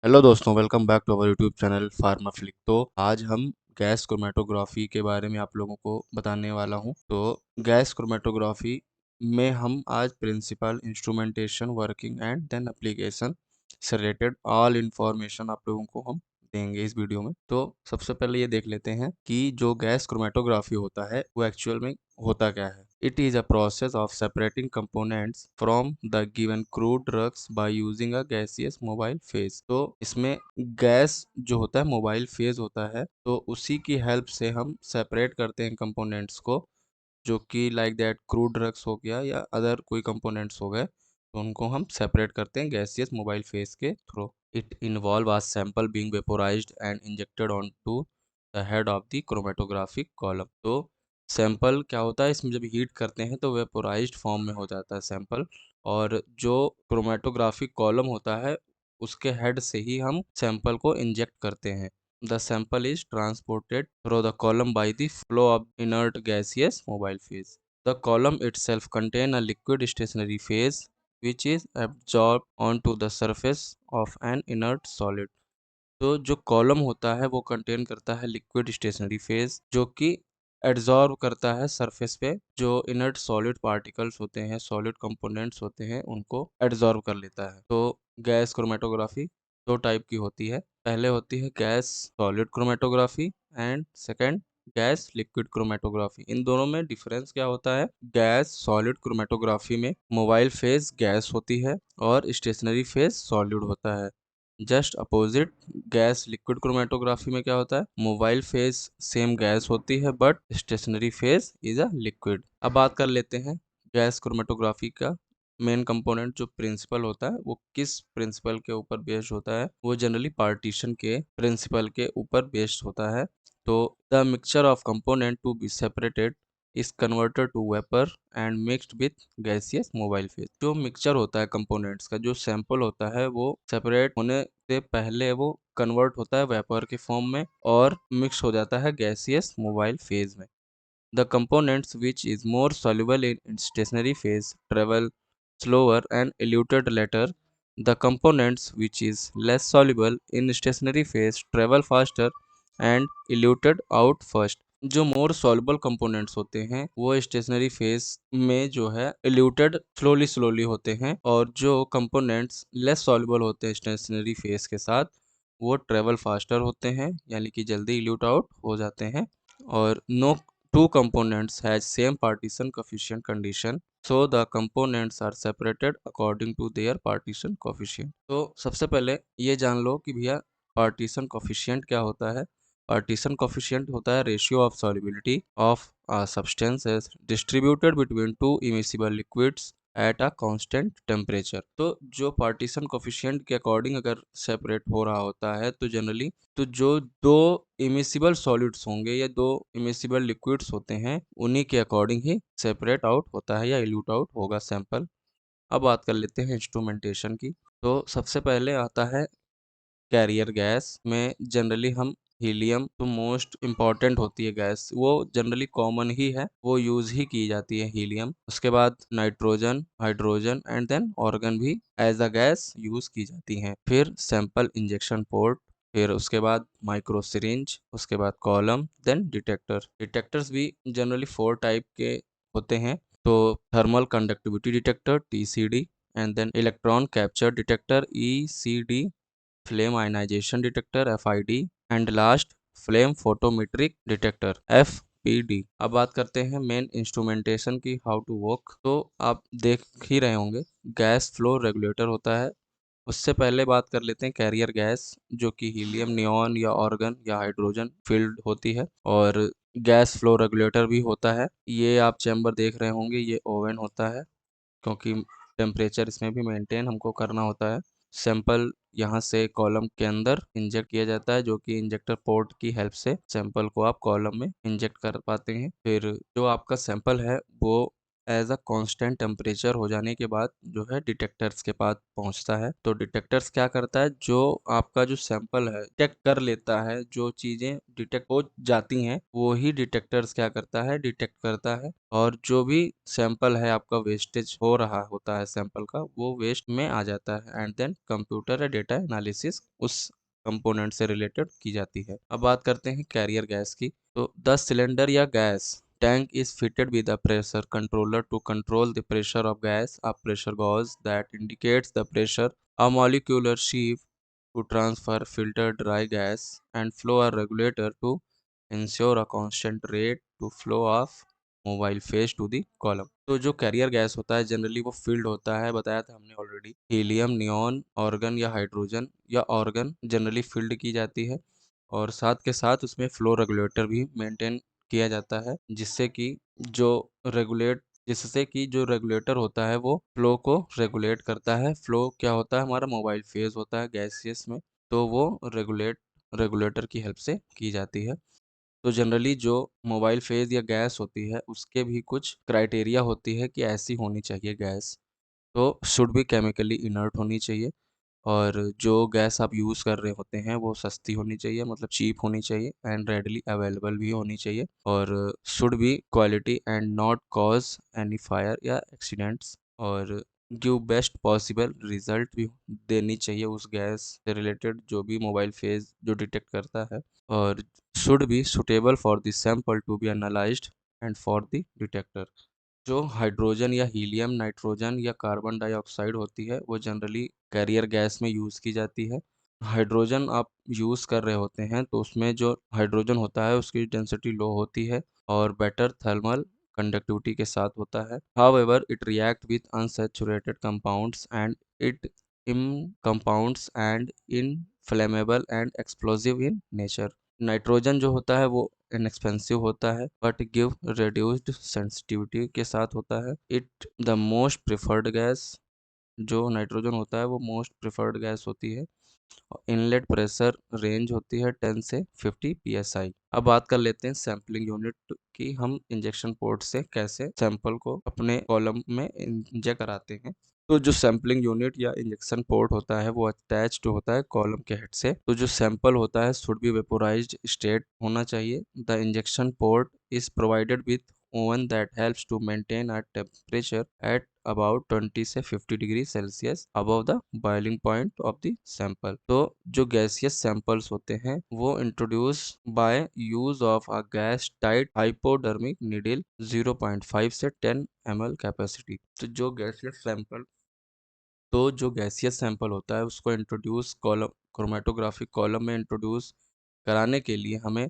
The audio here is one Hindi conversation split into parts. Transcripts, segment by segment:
हेलो दोस्तों, welcome back to our YouTube channel Pharmaflick. तो आज हम गैस क्रोमेटोग्राफी के बारे में आप लोगों को बताने वाला हूं। तो गैस क्रोमेटोग्राफी में हम आज principle, instrumentation, working and then application से रिलेटेड ऑल इंफॉर्मेशन आप लोगों को हम देंगे इस वीडियो में। तो सबसे पहले ये देख लेते हैं कि जो गैस क्रोमेटोग्राफी होता है वो एक्चुअल में होता क्या है। It is a process of separating components from the given crude drugs by using a gaseous mobile phase। तो इसमें गैस जो होता है मोबाइल फेज होता है, तो उसी की हेल्प से हम सेपरेट करते हैं कंपोनेंट्स को, जो कि लाइक दैट क्रूड ड्रग्स हो गया या अदर कोई कंपोनेंट्स हो गए, तो उनको हम सेपरेट करते हैं गैसियस मोबाइल फेज के थ्रू। It involve a sample being vaporised and injected on to the head of the chromatographic column. तो सैंपल क्या होता है, इसमें जब हीट करते हैं तो वेपोराइज्ड फॉर्म में हो जाता है सैंपल, और जो क्रोमेटोग्राफिक कॉलम होता है उसके हेड से ही हम सैंपल को इंजेक्ट करते हैं। The sample is transported through the column by the flow of inert gaseous mobile phase. The column itself contains a liquid stationary phase which is absorbed onto the surface of an inert solid। तो जो कॉलम होता है वो कंटेन करता है लिक्विड स्टेशनरी फेज, जो कि एड्जॉर्ब करता है सरफेस पे जो इनर्ट सॉलिड पार्टिकल्स होते हैं, सॉलिड कंपोनेंट्स होते हैं, उनको एड्जॉर्ब कर लेता है। तो गैस क्रोमेटोग्राफी दो टाइप की होती है। पहले होती है gas solid chromatography and second gas liquid chromatography. इन दोनों में डिफरेंस क्या होता है? गैस सॉलिड क्रोमेटोग्राफी में मोबाइल फेज गैस होती है और स्टेशनरी फेज सॉलिड होता है। Just opposite gas liquid chromatography में क्या होता है? मोबाइल फेज सेम गैस होती है but stationary phase is a liquid. अब बात कर लेते हैं गैस क्रोमेटोग्राफी का मेन कंपोनेंट जो प्रिंसिपल होता है वो किस प्रिंसिपल के ऊपर बेस्ड होता है। वो जनरली पार्टीशन के प्रिंसिपल के ऊपर बेस्ड होता है। तो the mixture of component to be separated is converted to vapour and mixed with gaseous mobile phase. जो मिक्सचर होता है कंपोनेंट्स का, जो सैंपल होता है, वो सेपरेट होने से पहले वो कन्वर्ट होता है वेपर के फॉर्म में और मिक्स हो जाता है गैसियस मोबाइल फेज में। The components which is more soluble in stationary phase travel slower and eluted later. The components which is less soluble in stationary phase travel faster and eluted out first। जो मोर सॉल्युबल कंपोनेंट्स होते हैं वो स्टेशनरी फेज में जो है इल्यूटेड स्लोली स्लोली होते हैं, और जो कंपोनेंट्स लेस सॉल्युबल होते हैं स्टेशनरी फेज के साथ वो ट्रेवल फास्टर होते हैं, यानी कि जल्दी इल्यूट आउट हो जाते हैं। और no two components has same partition coefficient condition, so the components are separated according to their partition coefficient। तो सबसे पहले ये जान लो कि भैया partition coefficient क्या होता है। partition coefficient होता है ratio of solubility of a substance is distributed between two immiscible liquids at a constant temperature. तो जो पार्टीशन कोफिशिएंट के अकॉर्डिंग अगर सेपरेट हो रहा होता है तो जनरली तो जो दो इमिसिबल सॉलिड्स होंगे या दो इमिसिबल लिक्विड्स होते हैं उन्हीं के अकॉर्डिंग ही सेपरेट आउट होता है या इल्यूट आउट होगा सैंपल। अब बात कर लेते हैं इंस्ट्रूमेंटेशन की। तो सबसे पहले आता है कैरियर गैस में जनरली हम हीलियम, तो मोस्ट इम्पॉर्टेंट होती है गैस, वो जनरली कॉमन ही है, वो यूज ही की जाती है हीलियम। उसके बाद nitrogen, hydrogen and then argon भी एज अ गैस यूज की जाती हैं। फिर सैंपल इंजेक्शन पोर्ट, फिर उसके बाद माइक्रो सिरिंज, उसके बाद कॉलम, देन डिटेक्टर। डिटेक्टर्स भी जनरली 4 टाइप के होते हैं। तो thermal conductivity detector TCD, and then electron capture detector ECD, flame ionization detector FID, and last flame photometric detector FPD। अब बात करते हैं मेन इंस्ट्रूमेंटेशन की, हाउ टू वर्क। तो आप देख ही रहे होंगे गैस फ्लो रेगुलेटर होता है। उससे पहले बात कर लेते हैं कैरियर गैस, जो कि हीलियम, नियॉन या ऑर्गन या हाइड्रोजन फील्ड होती है, और गैस फ्लो रेगुलेटर भी होता है। ये आप चैम्बर देख रहे होंगे, ये ओवन होता है, क्योंकि टेम्परेचर इसमें भी मेंटेन हमको करना होता है। सैंपल यहाँ से कॉलम के अंदर इंजेक्ट किया जाता है, जो कि इंजेक्टर पोर्ट की हेल्प से सैंपल को आप कॉलम में इंजेक्ट कर पाते हैं। फिर जो आपका सैंपल है वो एज अ कांस्टेंट टेम्परेचर हो जाने के बाद जो है डिटेक्टर्स के पास पहुंचता है। तो डिटेक्टर्स क्या करता है, जो आपका जो सैंपल है डिटेक्ट कर लेता है, जो चीज़ें डिटेक्ट हो जाती हैं वो ही डिटेक्टर्स क्या करता है, डिटेक्ट करता है। और जो भी सैंपल है आपका वेस्टेज हो रहा होता है सैंपल का, वो वेस्ट में आ जाता है एंड देन कंप्यूटर या डेटा एनालिसिस उस कंपोनेंट से रिलेटेड की जाती है। अब बात करते हैं कैरियर गैस की। तो 10 सिलेंडर या gas tank is fitted with a pressure controller to control the pressure of gas, a pressure gauge that indicates the pressure, a molecular sieve to transfer filtered dry gas, and flow a regulator to ensure a constant rate to flow of mobile phase to the column. तो जो कैरियर गैस होता है जनरली वो फील्ड होता है, बताया था हमने ऑलरेडी, हीलियम, नियॉन, ऑर्गन या हाइड्रोजन या ऑर्गन जनरली फील्ड की जाती है। और साथ के साथ उसमें फ्लो रेगुलेटर भी मेंटेन किया जाता है, जो रेगुलेट जिससे कि जो रेगुलेटर होता है वो फ्लो को रेगुलेट करता है। फ्लो क्या होता है, हमारा मोबाइल फेज होता है गैसियस में, तो वो रेगुलेटर की हेल्प से की जाती है। तो जनरली जो मोबाइल फेज या गैस होती है उसके भी कुछ क्राइटेरिया होती है कि ऐसी होनी चाहिए गैस। तो शुड भी केमिकली इनर्ट होनी चाहिए, और जो गैस आप यूज़ कर रहे होते हैं वो सस्ती होनी चाहिए, मतलब चीप होनी चाहिए एंड रेडली अवेलेबल भी होनी चाहिए, और should B quality and not cause any fire या एक्सीडेंट्स, और गिव बेस्ट पॉसिबल रिजल्ट भी देनी चाहिए उस गैस से रिलेटेड जो भी मोबाइल फेज जो डिटेक्ट करता है, और should be suitable for the sample to be analysed and for the detector. जो हाइड्रोजन या हीलियम, नाइट्रोजन या कार्बन डाइऑक्साइड होती है वो जनरली कैरियर गैस में यूज़ की जाती है। हाइड्रोजन आप यूज़ कर रहे होते हैं तो उसमें जो हाइड्रोजन होता है उसकी डेंसिटी लो होती है और बेटर थर्मल कंडक्टिविटी के साथ होता है। However it react with unsaturated compounds and it इम compounds and inflammable and explosive in nature. Nitrogen जो होता है वो इनएक्सपेंसिव होता है बट गिव रिड्यूस्ड सेंसिटिविटी के साथ होता है। It the most preferred gas, जो नाइट्रोजन होता है वो मोस्ट प्रिफर्ड गैस होती है। इनलेट प्रेशर रेंज होती है 10 से 50 psi। अब बात कर लेते हैं सैम्पलिंग यूनिट की, हम इंजेक्शन पोर्ट से कैसे सैंपल को अपने कॉलम में इंजेक्ट कराते हैं। तो जो सैम्पलिंग यूनिट या इंजेक्शन पोर्ट होता है वो अटैच्ड होता है कॉलम के हेड से। तो जो सैंपल होता है शुड बी वेपोराइज्ड स्टेट होना चाहिए। The injection port is provided with oven that helps to maintain a temperature at about 20 से 50 degree Celsius above the boiling point of the sample. तो जो गैसियस सैंपल्स होते हैं वो introduce by use of a gas tight hypodermic needle 0.5 से 10 ml कैपेसिटी। तो जो गैसियस सैंपल होता है उसको इंट्रोड्यूस कॉलम क्रोमेटोग्राफिक कॉलम में इंट्रोड्यूस कराने के लिए हमें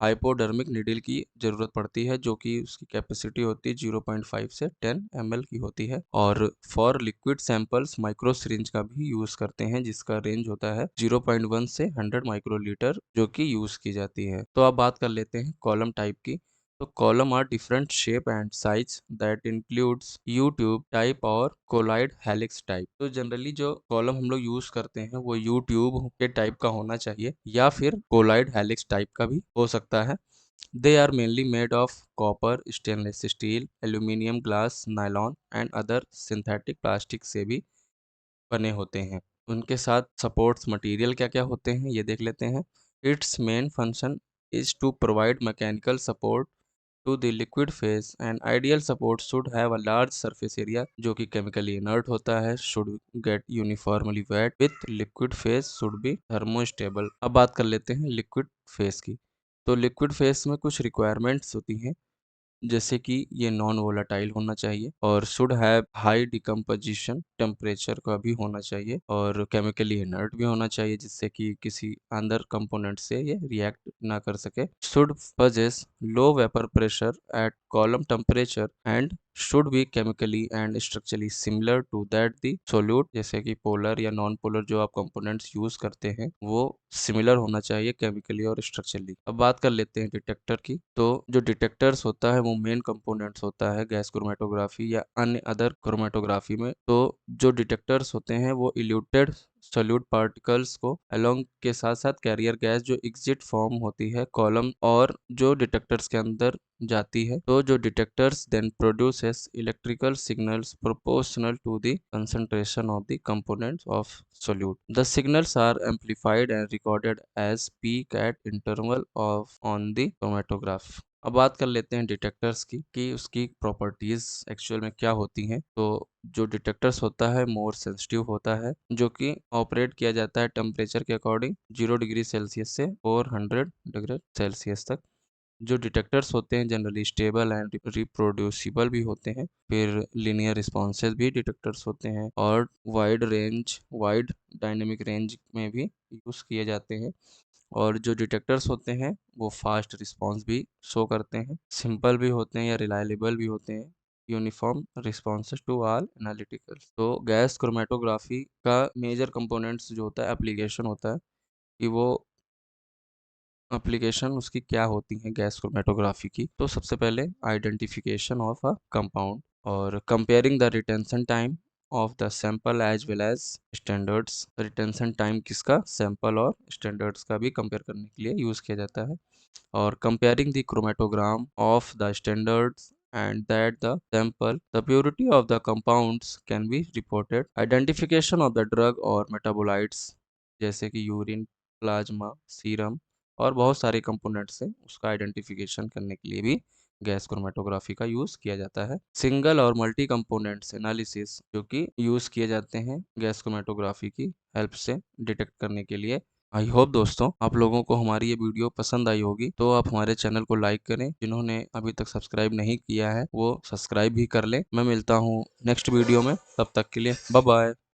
हाइपोडर्मिक नीडल की ज़रूरत पड़ती है, जो कि उसकी कैपेसिटी होती है 0.5 से 10 ml की होती है। और for liquid samples micro syringe का भी यूज़ करते हैं जिसका रेंज होता है 0.1 से 100 माइक्रोलीटर, जो कि यूज़ की जाती है। तो अब बात कर लेते हैं कॉलम टाइप की। तो column are different shape and size that includes U tube type और कोलाइड हेलिक्स टाइप। तो जनरली जो कॉलम हम लोग यूज करते हैं वो यू ट्यूब के टाइप का होना चाहिए या फिर कोलाइड हेलिक्स टाइप का भी हो सकता है। They are mainly made of copper, stainless steel, aluminium, glass, nylon and other synthetic plastic से भी बने होते हैं। उनके साथ सपोर्ट्स मटेरियल क्या-क्या होते हैं ये देख लेते हैं। Its main function is to provide mechanical support to the liquid phase and ideal support should have a large surface area, जो कि केमिकली इनर्ट होता है, should get uniformly wet with liquid phase should be thermostable. अब बात कर लेते हैं लिक्विड फेज की। तो लिक्विड फेज में कुछ रिक्वायरमेंट्स होती हैं, जैसे कि ये नॉन वोलाटाइल होना चाहिए और should have high decomposition temperature का भी होना चाहिए, और केमिकली इनर्ट भी होना चाहिए जिससे कि किसी अंदर कंपोनेंट से ये रिएक्ट ना कर सके। Should possess low vapour pressure at column temperature and should be chemically and structurally similar to that the solute, जैसे कि पोलर या नॉन पोलर जो आप कंपोनेंट्स यूज करते हैं वो सिमिलर होना चाहिए केमिकली और स्ट्रक्चरली। अब बात कर लेते हैं डिटेक्टर की। तो जो डिटेक्टर्स होता है वो मेन कंपोनेंट्स होता है गैस क्रोमेटोग्राफी या अन्य अदर क्रोमेटोग्राफी में। तो जो डिटेक्टर्स होते हैं वो इल्यूटेड सॉल्यूट पार्टिकल्स को अलोंग के साथ साथ कैरियर गैस जो एग्जिट फॉर्म होती है कॉलम और जो डिटेक्टर्स के अंदर जाती है। तो जो detectors then produces electrical signals proportional to the concentration of the components of solute. The signals are amplified and recorded as peak at interval of on the chromatograph. अब बात कर लेते हैं डिटेक्टर्स की कि उसकी प्रॉपर्टीज एक्चुअल में क्या होती हैं। तो जो डिटेक्टर्स होता है मोर सेंसिटिव होता है, जो कि ऑपरेट किया जाता है टेम्परेचर के अकॉर्डिंग 0 डिग्री सेल्सियस से 400 डिग्री सेल्सियस तक। जो डिटेक्टर्स होते हैं जनरली स्टेबल एंड रिप्रोड्यूसिबल भी होते हैं। फिर लीनियर रिस्पॉन्सेज भी डिटेक्टर्स होते हैं और वाइड डायनेमिक रेंज में भी यूज़ किए जाते हैं। और जो डिटेक्टर्स होते हैं वो फास्ट रिस्पॉन्स भी शो करते हैं, सिंपल भी होते हैं या रिलायबल भी होते हैं, uniform responses to all analytical. तो गैस क्रोमेटोग्राफी का मेजर कंपोनेंट्स जो होता है एप्लीकेशन होता है कि वो एप्लीकेशन उसकी क्या होती है गैस क्रोमेटोग्राफी की। तो सबसे पहले आइडेंटिफिकेशन ऑफ अ कंपाउंड और comparing the retention time of the sample as well as standards. Retention time किसका, सैंपल और स्टैंडर्ड्स का भी कंपेयर करने के लिए यूज़ किया जाता है। और comparing the chromatogram of the standards and that the sample, the purity of the compounds can be reported. Identification of the drug or metabolites जैसे कि यूरिन, प्लाज्मा, सीरम और बहुत सारे कंपोनेंट्स हैं, उसका आइडेंटिफिकेशन करने के लिए भी गैस क्रोमेटोग्राफी का यूज़ किया जाता है। सिंगल और मल्टी कंपोनेंट्स एनालिसिस जो कि यूज़ किए जाते हैं गैस क्रोमेटोग्राफी की हेल्प से डिटेक्ट करने के लिए। आई होप दोस्तों आप लोगों को हमारी ये वीडियो पसंद आई होगी, तो आप हमारे चैनल को लाइक करें। जिन्होंने अभी तक सब्सक्राइब नहीं किया है वो सब्सक्राइब भी कर लें। मैं मिलता हूँ नेक्स्ट वीडियो में, तब तक के लिए बाय बाय।